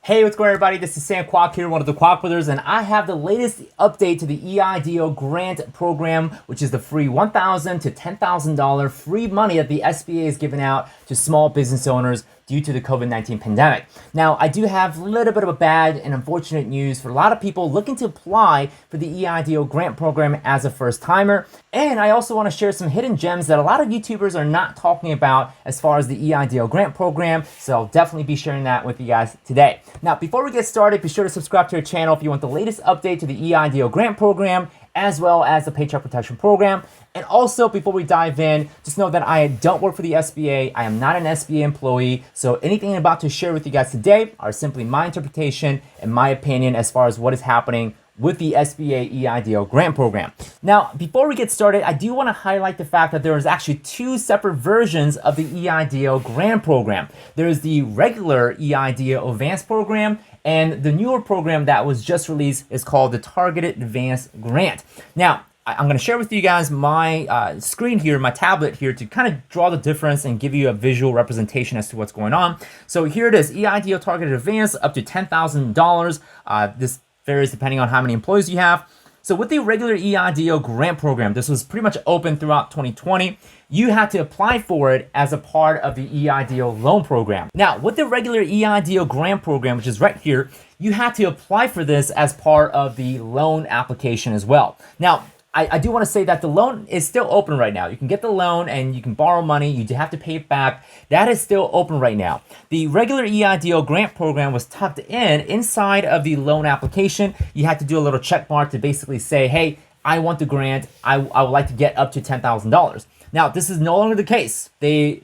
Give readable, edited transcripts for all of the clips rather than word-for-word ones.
Hey, what's going on, everybody? This is Sam Kwok here, one of the Kwok Brothers, and I have the latest update to the EIDL Grant program, which is the free $1,000 to $10,000 free money that the SBA is giving out to small business owners due to the COVID-19 pandemic. Now, I do have a little bit of a bad and unfortunate news for a lot of people looking to apply for the EIDL Grant program as a first-timer. And I also want to share some hidden gems that a lot of YouTubers are not talking about as far as the EIDL Grant program, so I'll definitely be sharing that with you guys today. Now, before we get started, be sure to subscribe to our channel if you want the latest update to the EIDL Grant program, as well as the Paycheck protection program. And also, before we dive in, just know that I don't work for the SBA. I am not an SBA employee. So anything I'm about to share with you guys today are simply my interpretation and my opinion as far as what is happening with the SBA EIDL Grant program. Now, before we get started, I do want to highlight the fact that there is actually two separate versions of the EIDL Grant program. There is the regular EIDL Advance program, and the newer program that was just released is called the Targeted Advance Grant. Now, I'm going to share with you guys my screen here, my tablet here, to kind of draw the difference and give you a visual representation as to what's going on. So here it is, EIDL Targeted Advance up to $10,000. This varies depending on how many employees you have. So with the regular EIDL Grant program, this was pretty much open throughout 2020. You had to apply for it as a part of the EIDL loan program. Now, with the regular EIDL Grant program, which is right here, you had to apply for this as part of the loan application as well. Now, I do want to say that the loan is still open right now. You can get the loan and you can borrow money. You have to pay it back. That is still open right now. The regular EIDL Grant program was tucked inside of the loan application. You had to do a little check mark to basically say, hey, I want the grant. I would like to get up to $10,000. Now, this is no longer the case. They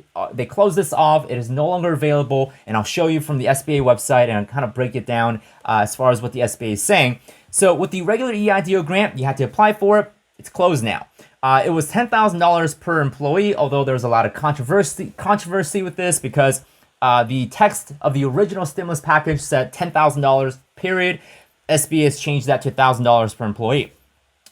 closed this off. It is no longer available, and I'll show you from the SBA website and I'll kind of break it down as far as what the SBA is saying. So with the regular EIDL Grant, you had to apply for it. It's closed now. It was $10,000 per employee, although there was a lot of controversy with this because the text of the original stimulus package said $10,000 period. SBA has changed that to $1,000 per employee.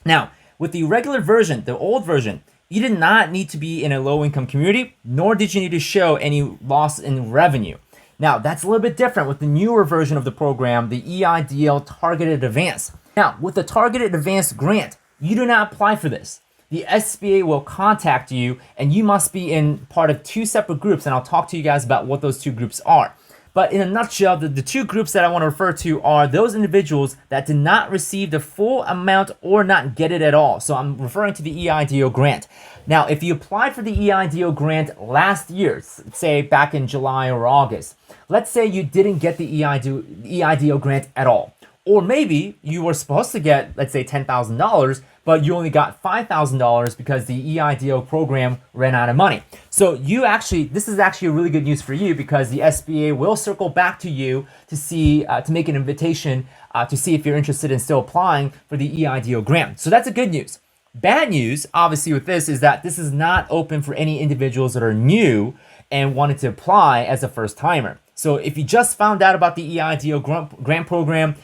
Now, with the regular version, the old version, you did not need to be in a low-income community, nor did you need to show any loss in revenue. Now, that's a little bit different with the newer version of the program, the EIDL Targeted Advance. Now, with the Targeted Advance Grant, you do not apply for this. The SBA will contact you, and you must be in part of two separate groups, and I'll talk to you guys about what those two groups are. But in a nutshell, the two groups that I want to refer to are those individuals that did not receive the full amount or not get it at all. So I'm referring to the EIDL Grant. Now, if you applied for the EIDL Grant last year, say back in July or August, let's say you didn't get the EIDL Grant at all. Or maybe you were supposed to get, let's say, $10,000, but you only got $5,000 because the EIDL program ran out of money. So this is actually a really good news for you because the SBA will circle back to you to see, to make an invitation to see if you're interested in still applying for the EIDL Grant. So that's a good news. Bad news, obviously, with this is that this is not open for any individuals that are new and wanted to apply as a first-timer. So if you just found out about the EIDL Grant program,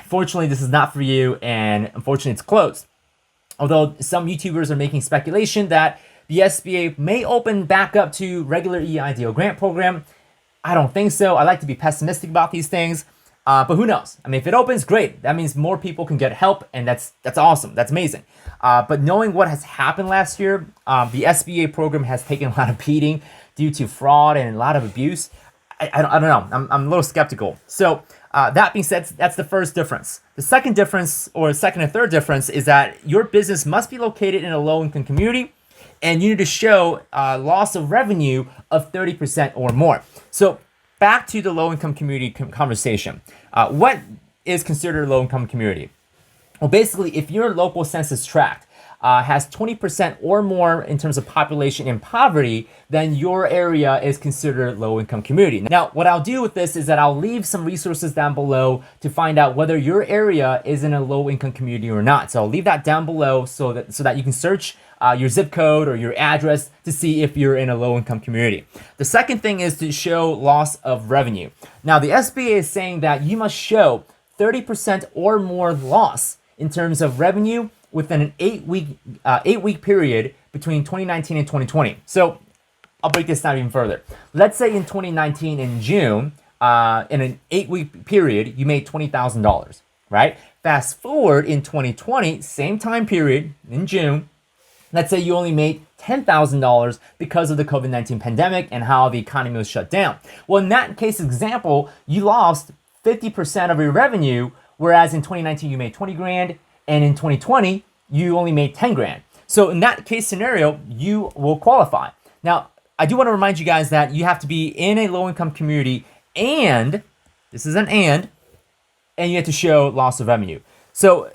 fortunately, this is not for you, and unfortunately, it's closed. Although some YouTubers are making speculation that the SBA may open back up to regular EIDL Grant program. I don't think so. I like to be pessimistic about these things, but who knows? I mean, if it opens, great. That means more people can get help, and that's awesome. That's amazing. But knowing what has happened last year, the SBA program has taken a lot of beating due to fraud and a lot of abuse. I don't know. I'm a little skeptical. So that being said, that's the first difference. The second difference, or second and third difference, is that your business must be located in a low-income community, and you need to show loss of revenue of 30% or more. So back to the low-income community conversation. What is considered a low-income community? Well, basically, if your local census tract has 20% or more in terms of population in poverty, then your area is considered low-income community. Now, what I'll do with this is that I'll leave some resources down below to find out whether your area is in a low-income community or not. So I'll leave that down below so that you can search your zip code or your address to see if you're in a low-income community. The second thing is to show loss of revenue. Now, the SBA is saying that you must show 30% or more loss in terms of revenue within an 8-week period between 2019 and 2020. So I'll break this down even further. Let's say in 2019 in June, in an 8-week period, you made $20,000, right? Fast forward in 2020, same time period in June, let's say you only made $10,000 because of the COVID-19 pandemic and how the economy was shut down. Well, in that case example, you lost 50% of your revenue, whereas in 2019 you made 20 grand, and in 2020 you only made 10 grand. So in that case scenario, you will qualify. Now, I do want to remind you guys that you have to be in a low-income community, and this is an and you have to show loss of revenue. So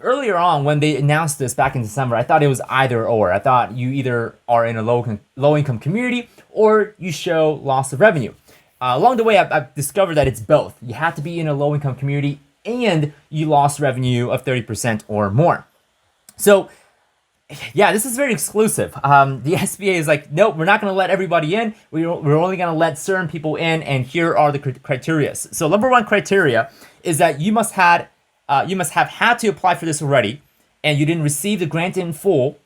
earlier on, when they announced this back in December, I thought it was either or. I thought you either are in a low-income community or you show loss of revenue. Along the way, I've discovered that it's both. You have to be in a low-income community and you lost revenue of 30% or more. So yeah, this is very exclusive. The SBA is like, nope, we're not going to let everybody in. We're only going to let certain people in, and here are the criteria. So number one criteria is that you must have had to apply for this already, and you didn't receive the grant in full,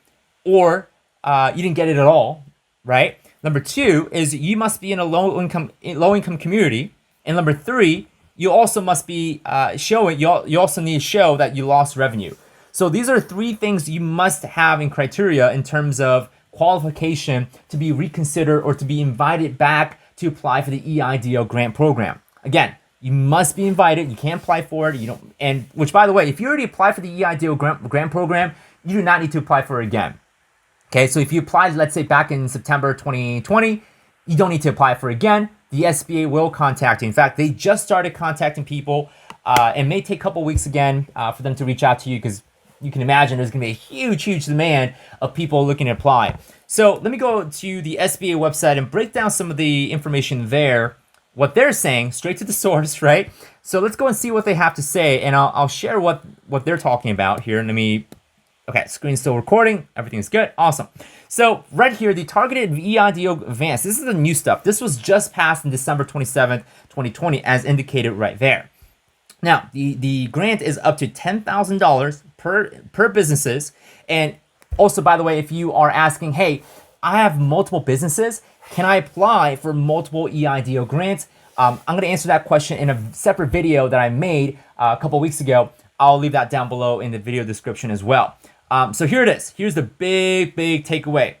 or you didn't get it at all, right? Number two is you must be in a low-income community, and number three, you also must be showing. You also need to show that you lost revenue. So these are three things you must have in criteria in terms of qualification to be reconsidered or to be invited back to apply for the EIDL grant program. Again, you must be invited. You can't apply for it. Which, by the way, if you already applied for the EIDL grant program, you do not need to apply for it again. Okay, so if you applied, let's say back in September 2020, you don't need to apply for it again. The SBA will contact you. In fact, they just started contacting people. It may take a couple weeks again for them to reach out to you, because you can imagine there's going to be a huge demand of people looking to apply. So let me go to the SBA website and break down some of the information there, what they're saying, straight to the source, right? So let's go and see what they have to say, and I'll share what they're talking about here. Okay, screen's still recording. Everything's good. Awesome. So right here, the targeted EIDL Advance. This is the new stuff. This was just passed in December 27th, 2020, as indicated right there. Now, the grant is up to $10,000 per businesses. And also, by the way, if you are asking, hey, I have multiple businesses, can I apply for multiple EIDL grants? I'm going to answer that question in a separate video that I made a couple weeks ago. I'll leave that down below in the video description as well. So here it is. Here's the big takeaway.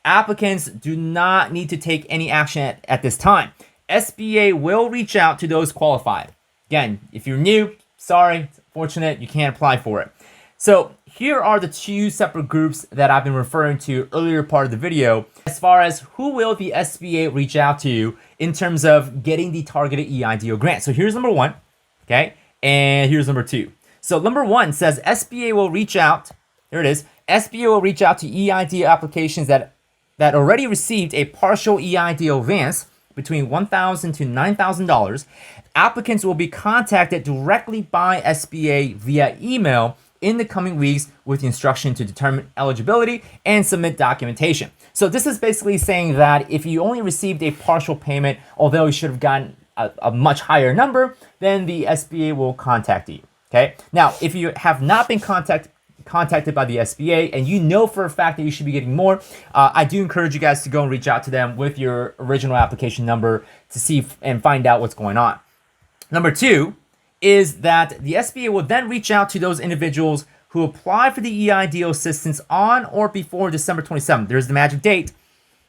Applicants do not need to take any action at this time. SBA will reach out to those qualified. Again, if you're new, sorry, it's unfortunate, you can't apply for it. So here are the two separate groups that I've been referring to earlier part of the video as far as who will the SBA reach out to in terms of getting the targeted EIDL grant. So here's number one, okay? And here's number two. So number one says SBA will reach out, there it is, SBA will reach out to EIDL applications that already received a partial EIDL advance between $1,000 to $9,000. Applicants will be contacted directly by SBA via email in the coming weeks with the instruction to determine eligibility and submit documentation. So this is basically saying that if you only received a partial payment, although you should have gotten a much higher number, then the SBA will contact you. Okay. Now, if you have not been contacted by the SBA and you know for a fact that you should be getting more, I do encourage you guys to go and reach out to them with your original application number to see and find out what's going on. Number two is that the SBA will then reach out to those individuals who apply for the EIDL assistance on or before December 27th. There's the magic date,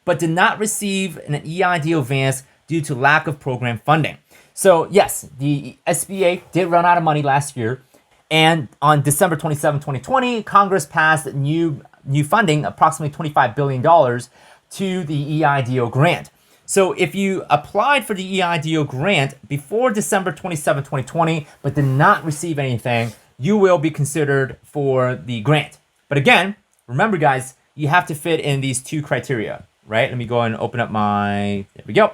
but did not receive an EIDL advance due to lack of program funding. So yes, the SBA did run out of money last year. And on December 27, 2020, Congress passed new funding, approximately $25 billion, to the EIDL grant. So if you applied for the EIDL grant before December 27, 2020, but did not receive anything, you will be considered for the grant. But again, remember guys, you have to fit in these two criteria, right? Let me go and open up there we go.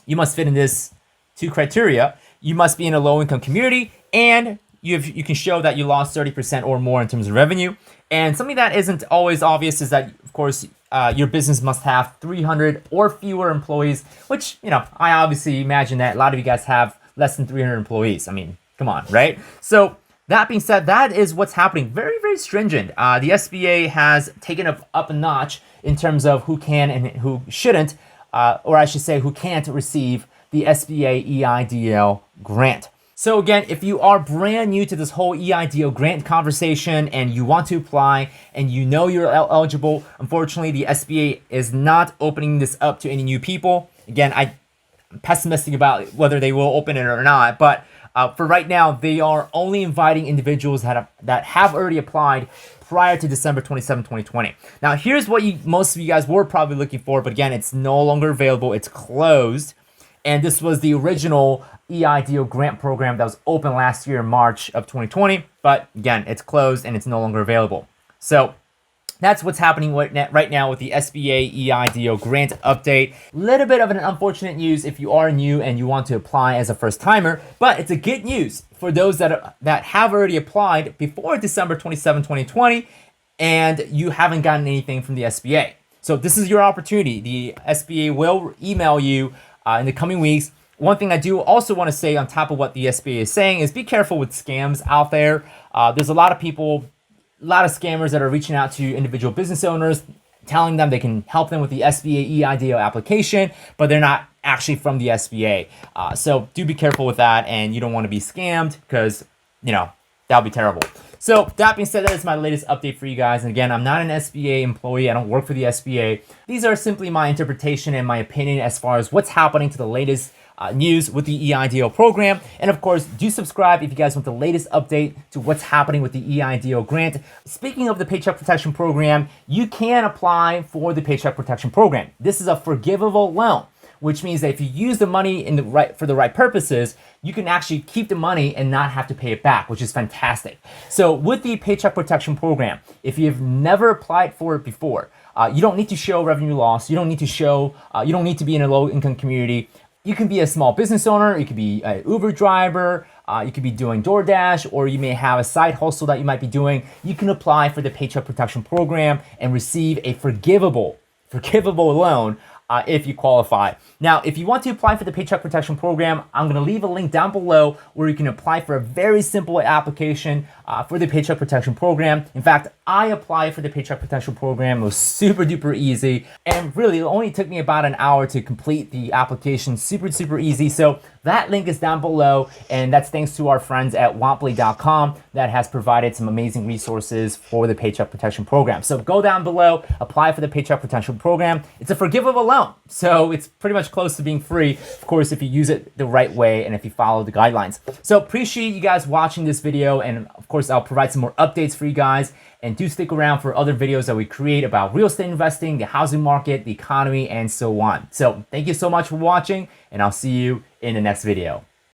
You must fit in this two criteria. You must be in a low-income community, and you can show that you lost 30% or more in terms of revenue. And something that isn't always obvious is that, of course, your business must have 300 or fewer employees, which, I obviously imagine that a lot of you guys have less than 300 employees. I mean, come on, right? So that being said, that is what's happening. Very, very stringent. The SBA has taken up a notch in terms of who can and who shouldn't, or I should say who can't receive the SBA EIDL Grant. So again, if you are brand new to this whole EIDL grant conversation and you want to apply and you know you're eligible, unfortunately, the SBA is not opening this up to any new people. Again, I'm pessimistic about whether they will open it or not, but for right now, they are only inviting individuals that have already applied prior to December 27, 2020. Now, here's what most of you guys were probably looking for, but again, it's no longer available. It's closed. And this was the original EIDL grant program that was open last year in March of 2020. But again, it's closed and it's no longer available. So that's what's happening right now with the SBA EIDL grant update. Little bit of an unfortunate news if you are new and you want to apply as a first timer, but it's a good news for those that have already applied before December 27, 2020, and you haven't gotten anything from the SBA. So this is your opportunity. The SBA will email you in the coming weeks. One thing I do also want to say on top of what the SBA is saying is be careful with scams out there. There's a lot of people, a lot of scammers that are reaching out to individual business owners, telling them they can help them with the SBA EIDL application, but they're not actually from the SBA. So do be careful with that, and you don't want to be scammed because, that'll be terrible. So that being said, that is my latest update for you guys. And again, I'm not an SBA employee. I don't work for the SBA. These are simply my interpretation and my opinion as far as what's happening to the latest news with the EIDL program. And of course, do subscribe if you guys want the latest update to what's happening with the EIDL grant. Speaking of the Paycheck Protection Program, you can apply for the Paycheck Protection Program. This is a forgivable loan, which means that if you use the money for the right purposes, you can actually keep the money and not have to pay it back, which is fantastic. So with the Paycheck Protection Program, if you've never applied for it before, you don't need to show revenue loss. You don't need to be in a low-income community. You can be a small business owner. You could be an Uber driver. You could be doing DoorDash, or you may have a side hustle that you might be doing. You can apply for the Paycheck Protection Program and receive a forgivable loan if you qualify. Now, if you want to apply for the Paycheck Protection Program, I'm going to leave a link down below where you can apply for a very simple application for the Paycheck Protection Program. In fact, I applied for the Paycheck Protection Program. It was super duper easy, and really it only took me about an hour to complete the application. Super easy. So that link is down below, and that's thanks to our friends at womply.com that has provided some amazing resources for the Paycheck Protection Program. So go down below, apply for the Paycheck Protection Program. It's a forgivable loan, so it's pretty much close to being free, of course, if you use it the right way and if you follow the guidelines. So appreciate you guys watching this video, and of course, I'll provide some more updates for you guys. And do stick around for other videos that we create about real estate investing, the housing market, the economy, and so on. So thank you so much for watching, and I'll see you in the next video.